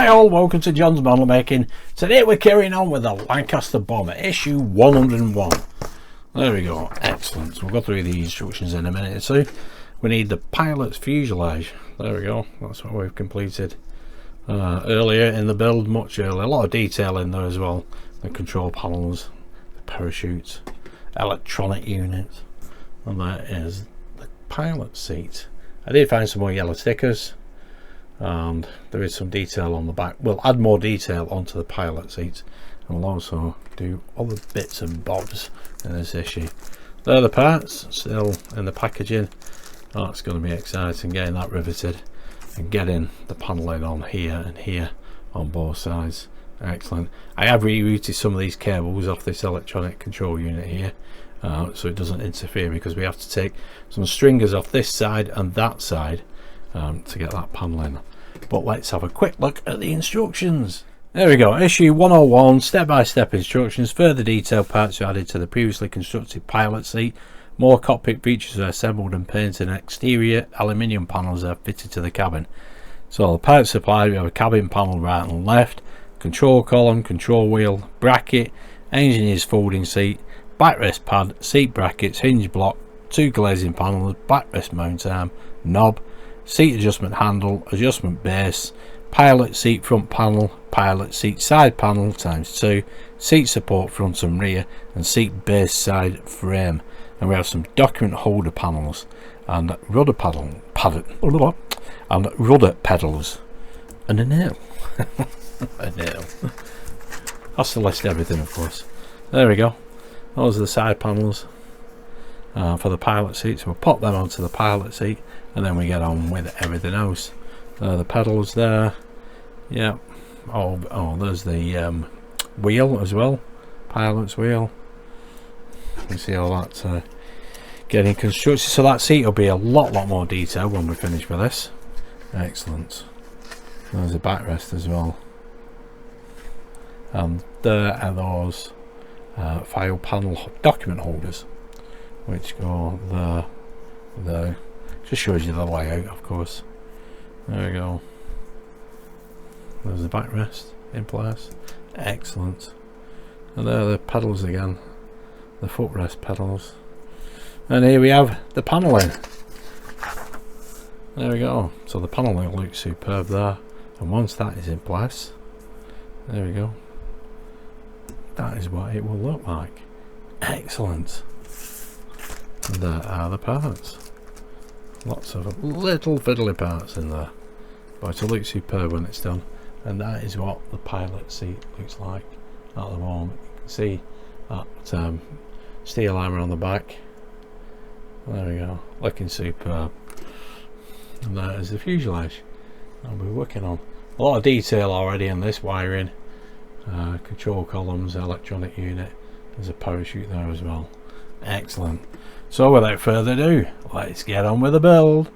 Hi all, welcome to John's Model Making. Today we're carrying on with the Lancaster Bomber, issue 101. There we go, excellent. So we'll go through the instructions in a minute or two. We need the pilot's fuselage. There we go, that's what we've completed earlier in the build, much earlier. A lot of detail in there as well. The control panels, the parachutes, electronic units, and that is the pilot seat. I did find some more yellow stickers, and there is some detail on the back. We'll add more detail onto the pilot seat, and we'll also do other bits and bobs in this issue. There are the parts still in the packaging. That's going to be exciting, getting that riveted and getting the paneling on here and here on both sides. Excellent. I have rerouted some of these cables off this electronic control unit here, so it doesn't interfere, because we have to take some stringers off this side and that side to get that paneling. But let's have a quick look at the instructions. There we go, issue 101, step-by-step instructions. Further detailed parts are added to the previously constructed pilot seat. More cockpit features are assembled and painted, and exterior aluminium panels are fitted to the cabin. So the parts supplied, we have a cabin panel right and left, control column, control wheel, bracket, engineer's folding seat, backrest pad, seat brackets, hinge block, two glazing panels, backrest mount arm, knob, seat adjustment handle, adjustment base, pilot seat front panel, pilot seat side panel ×2, seat support front and rear, and seat base side frame. And we have some document holder panels and rudder rudder pedals and a nail. A nail. That's to list everything, of course. There we go. Those are the side panels for the pilot seat, so we'll pop them onto the pilot seat and then we get on with everything else. The pedals there, yeah. Oh, there's the wheel as well, pilot's wheel. You see all that getting constructed, so that seat will be a lot more detail when we finish with this. Excellent. There's a backrest as well, and there are those file panel document holders which go there. Just shows you the layout, of course. There we go. There's the backrest in place. Excellent. And there are the pedals again, the footrest pedals. And here we have the paneling. There we go. So the paneling looks superb there. And once that is in place, there we go. That is what it will look like. Excellent. And there are the parts. Lots of little fiddly parts in there, but it'll look superb when it's done. And that is what the pilot seat looks like at the moment. You can see that steel armour on the back. There we go, looking superb. And that is the fuselage I'll be working on. A lot of detail already in this wiring. Control columns, electronic unit. There's a parachute there as well. Excellent. So without further ado, let's get on with the build.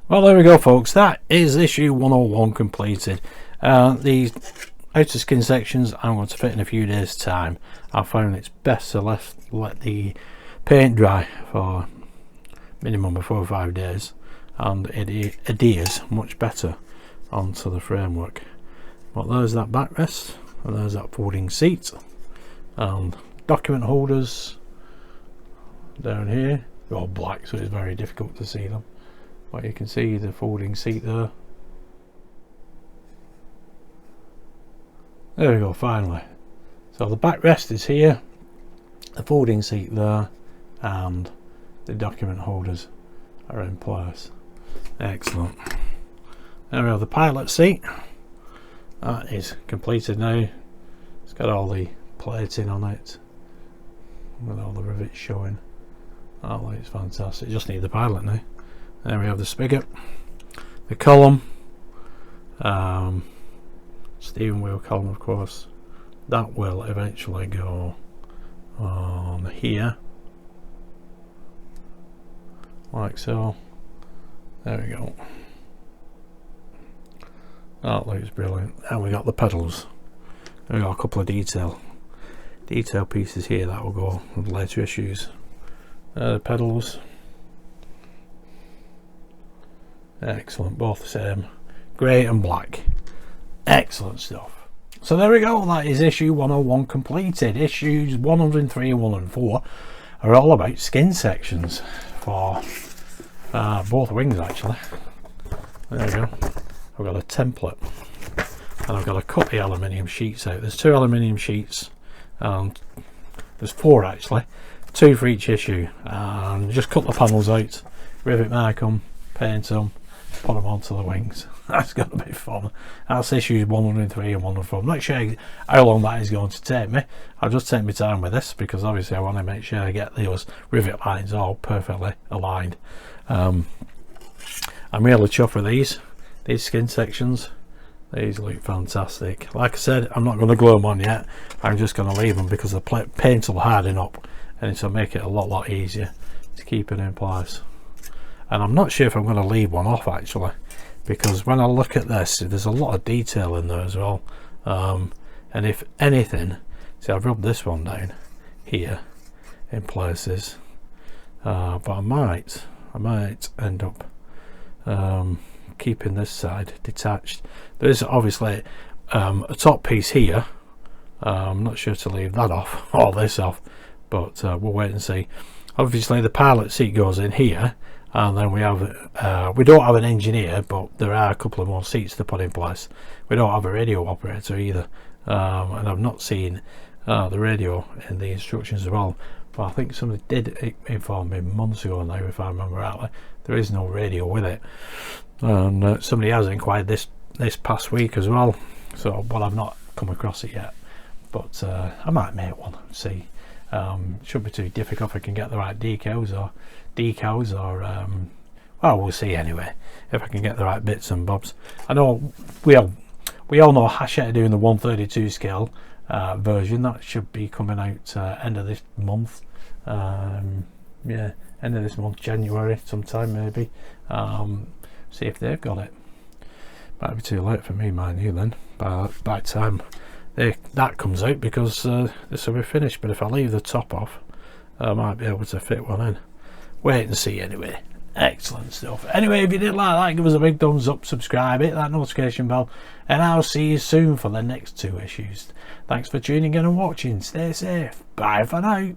Well, there we go, folks. That is issue 101 completed. The outer skin sections I'm going to fit in a few days time. I found it's best to let the paint dry for minimum of 4 or 5 days, and it adheres much better onto the framework. But there's that backrest, and there's that folding seat, and document holders down here. They're all black, so it's very difficult to see them, but you can see the folding seat there. There we go, finally. So the backrest is here, the folding seat there, and the document holders are in place. Excellent. There we have the pilot seat. That is completed now. It's got all the plating on it with all the rivets showing. Oh, it's fantastic. Just need the pilot now. There we have the spigot, the column, steering wheel column, of course. That will eventually go on here, like so. There we go. That looks brilliant. And we got the pedals. We got a couple of detail pieces here that will go with later issues. The pedals, excellent, both the same, grey and black. Excellent stuff. So there we go, that is issue 101 completed. Issues 103 and 104 are all about skin sections for both wings, actually. There we go. I've got a template, and I've got to cut the aluminium sheets out. There's 2 aluminium sheets, and there's 4 actually, 2 for each issue, and just cut the panels out, rivet mark them, paint them, put them onto the wings. That's going to be fun. That's issues 103 and 104. I'm not sure how long that is going to take me. I'll just take my time with this, because obviously I want to make sure I get those rivet lines all perfectly aligned. I'm really chuffed with these skin sections. These look fantastic. Like I said, I'm not going to glue them on yet. I'm just going to leave them because the paint will harden up, and it'll make it a lot easier to keep it in place. And I'm not sure if I'm going to leave one off, actually, because when I look at this, there's a lot of detail in there as well. And if anything, see, I've rubbed this one down here in places, but I might end up keeping this side detached. There is obviously a top piece here. I'm not sure to leave that off or this off, but we'll wait and see. Obviously the pilot seat goes in here, and then we have we don't have an engineer, but there are a couple of more seats to put in place. We don't have a radio operator either, and I've not seen the radio in the instructions as well, but I think somebody did inform me months ago now, if I remember rightly, there is no radio with it. And somebody has inquired this past week as well, so, but I've not come across it yet, but I might make one, see. Shouldn't be too difficult if I can get the right decals or well, we'll see anyway, if I can get the right bits and bobs. I know we all know Hachette are doing the 132 scale version. That should be coming out end of this month. Yeah, end of this month, January sometime maybe. See if they've got it. Might be too late for me, mind you, then by the time that comes out, because this will be finished. But if I leave the top off, I might be able to fit one in. Wait and see anyway. Excellent stuff. Anyway, if you did like that, give us a big thumbs up, subscribe, hit that notification bell, and I'll see you soon for the next 2 issues. Thanks for tuning in and watching. Stay safe. Bye for now.